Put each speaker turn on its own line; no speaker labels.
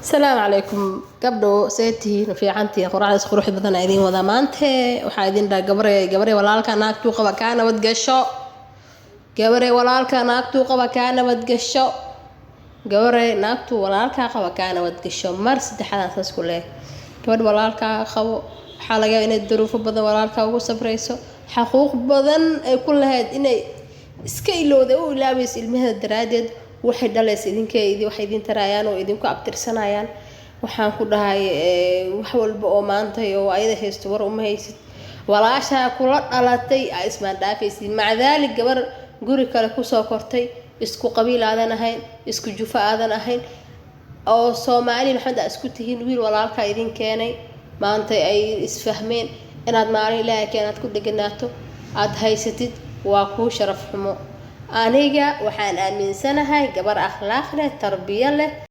السلام عليكم قبل سيتي في عنتي قرعة قروح بدن عيدين وذا مانته وحايدين دا قبري walaalka naagtu qaba kaana wad gasho gabaray walaalka naagtu qaba kaana wad gasho gabaray naagtu walaalka qaba kaana wad gasho mar saddexaad saas ku leey gabadh walaalka qabo waxa laga inay duruufo badan walaalka ugu sabrayso xaquuq badan ay ku lahayd inay iska ilowday oo ilaaweys ilmaheeda daraadeed waxay dhaleysay idinkeedii waxay idin taraayaan oo idinku abtirsanayaan waxaan ku dhahay wax walba oo maanta oo ayada haysto war uma haysid walaasha kula dhalatay ismaan dhaafaysid macdaali gabar guri kale ku soo kortay isku qabiil aadan ahayn isku jufa aadan ahayn oo Soomaali maxamed isku tihiin wiil walaalka idin keenay maanta ay isfahmeen inaad maalin ilaahay keenad ku dhiganaato aad haysatid waa ku sharaf xumo aniga waxaan aaminsanahay gabar akhlaaq leh tarbiya leh